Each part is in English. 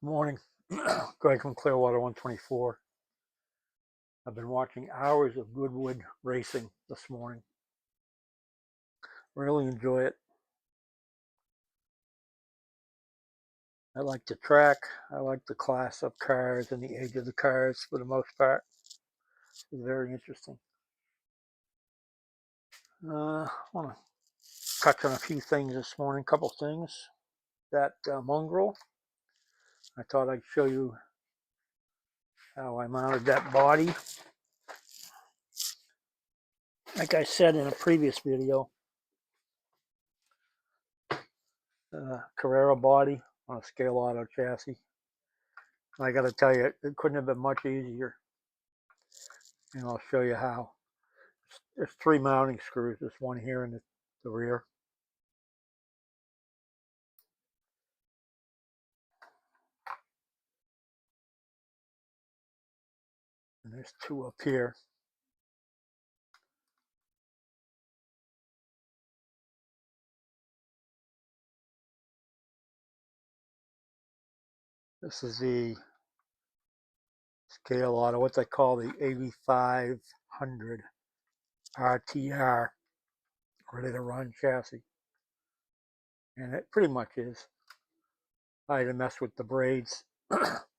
Good morning. Greg from Clearwater 124. I've been watching hours of Goodwood racing this morning. Really enjoy it. I like the track. I like the class of cars and the age of the cars for the most part. It's very interesting. I want to touch on a few things this morning, a couple things. That mongrel, I thought I'd show you how I mounted that body. Like I said in a previous video, Carrera body on a scale auto chassis. I got to tell you, it couldn't have been much easier. And I'll show you how. There's three mounting screws. There's one here in the rear. And there's two up here. This is the scale auto, what they call the 8500 RTR, ready to run chassis. And it pretty much is. I had to mess with the braids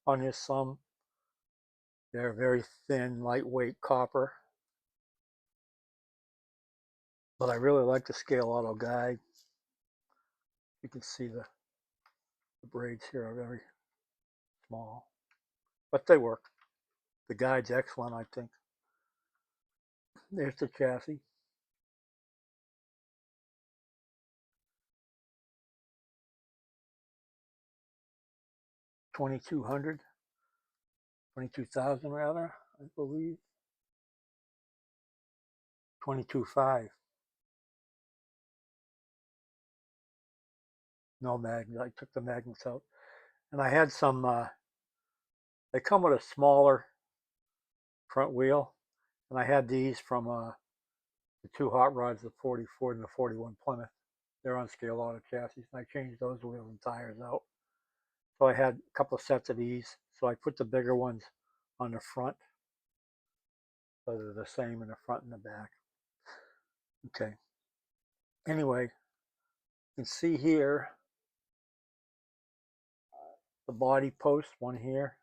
on this some. They're very thin, lightweight copper. But I really like the scale auto guide. You can see the braids here are very small, but they work. The guide's excellent, I think. There's the chassis. 2200, 22,000 rather, I believe. 22.5. No magnets. I took the magnets out. And I had some, they come with a smaller front wheel. And I had these from the two hot rods, the 40 Ford and the 41 Plymouth. They're on scale auto chassis. And I changed those wheels and tires out. So I had a couple of sets of these. So I put the bigger ones on the front. So they're the same in the front and the back. Okay. Anyway, you can see here the body post, one here,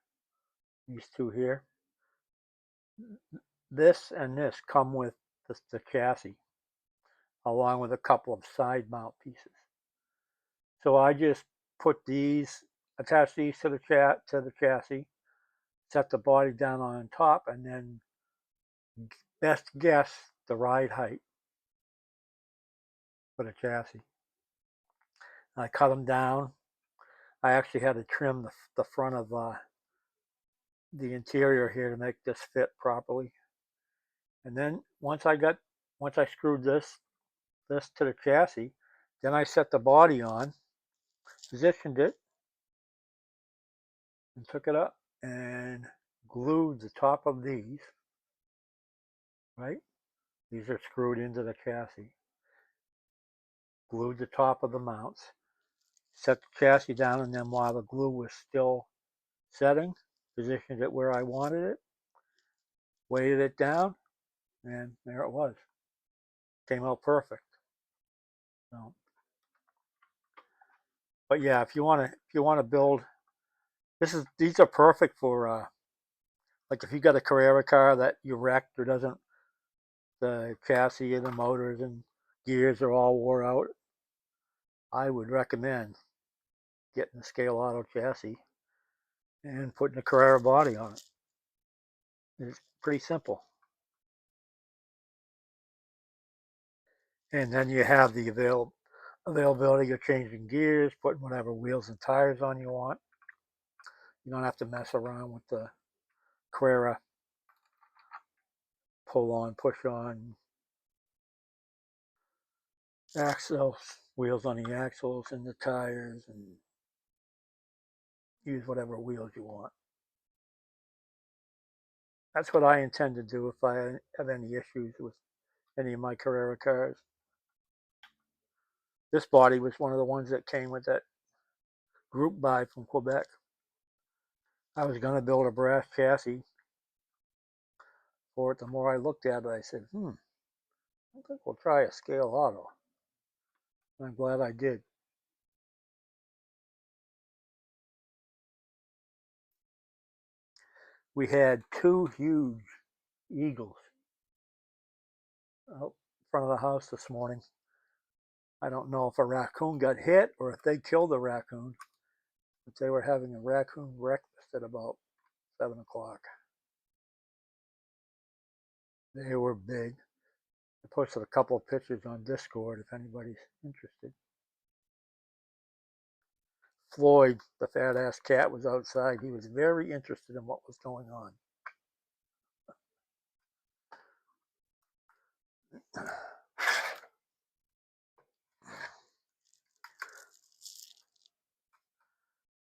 these two here. This and this come with the chassis, along with a couple of side mount pieces. So I just put these, attach these to the chassis, set the body down on top, and then best guess the ride height for the chassis. And I cut them down. I actually had to trim the front of the interior here to make this fit properly. And then once I screwed this to the chassis, then I set the body on, positioned it, and took it up and glued the top of these, right? These are screwed into the chassis. Glued the top of the mounts, set the chassis down, and then while the glue was still setting, positioned it where I wanted it, weighted it down, and there it was. Came out perfect. So, but yeah, if you want to build, these are perfect for like if you got a Carrera car that you wrecked or doesn't, the chassis and the motors and gears are all wore out, I would recommend getting a scale auto chassis and putting a Carrera body on it. It's pretty simple. And then you have the availability of changing gears, putting whatever wheels and tires on you want. You don't have to mess around with the Carrera pull on, push on axles, wheels on the axles and the tires, and use whatever wheels you want. That's what I intend to do if I have any issues with any of my Carrera cars. This body was one of the ones that came with that group buy from Quebec. I was going to build a brass chassis for it. The more I looked at it, I said, I think we'll try a scale auto. I'm glad I did. We had two huge eagles out in front of the house this morning. I don't know if a raccoon got hit or if they killed a raccoon, but they were having a raccoon breakfast at about 7 o'clock. They were big. I posted a couple of pictures on Discord if anybody's interested. Floyd, the fat ass cat, was outside. He was very interested in what was going on.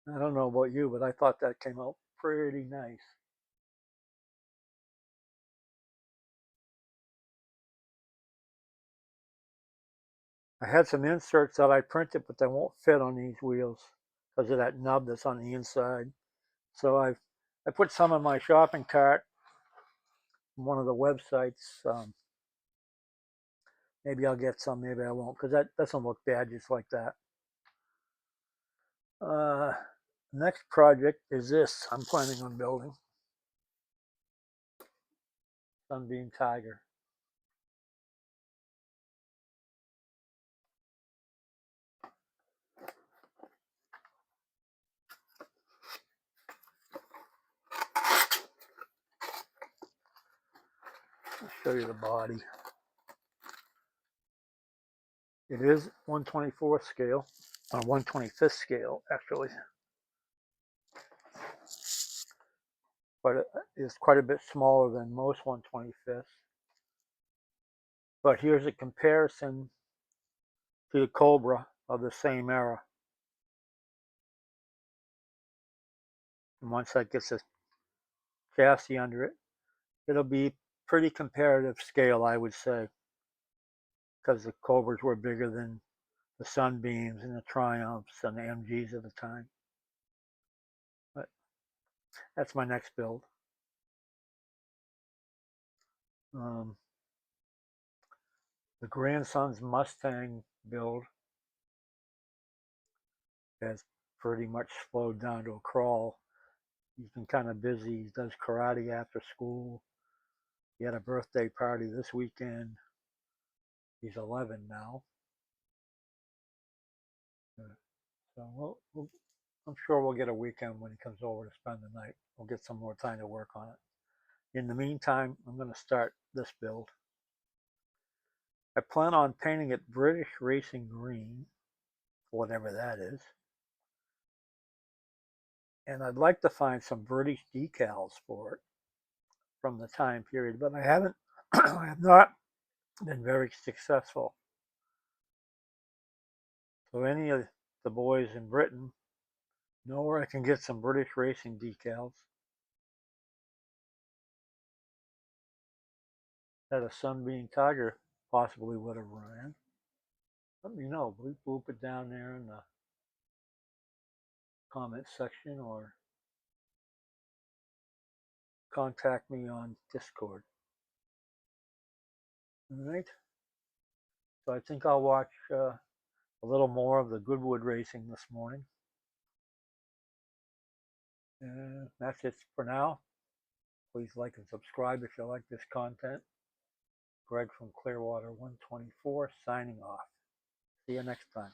I don't know about you, but I thought that came out pretty nice. I had some inserts that I printed, but they won't fit on these wheels because of that nub that's on the inside. So I put some in my shopping cart from one of the websites. Maybe I'll get some, maybe I won't, because that doesn't look bad just like that. Next project is this. I'm planning on building Sunbeam Tiger. I'll show you the body. It is 1/24th scale, or 1/25th scale, actually. But it is quite a bit smaller than most 1/25ths. But here's a comparison to the Cobra of the same era. And once that gets a chassis under it, it'll be pretty comparative scale, I would say, because the Cobras were bigger than the Sunbeams and the Triumphs and the MGs of the time. But that's my next build. The grandson's Mustang build has pretty much slowed down to a crawl. He's been kind of busy. He does karate after school. He had a birthday party this weekend. He's 11 now. So I'm sure we'll get a weekend when he comes over to spend the night. We'll get some more time to work on it. In the meantime, I'm going to start this build. I plan on painting it British Racing Green, whatever that is. And I'd like to find some British decals for it from the time period, but I haven't, I have not been very successful. So any of the boys in Britain know where I can get some British racing decals. That a Sunbeam Tiger possibly would have ran. Let me know. Bloop it down there in the comment section or contact me on Discord. All right. So I think I'll watch a little more of the Goodwood racing this morning. And that's it for now. Please like and subscribe if you like this content. Greg from Clearwater 124 signing off. See you next time.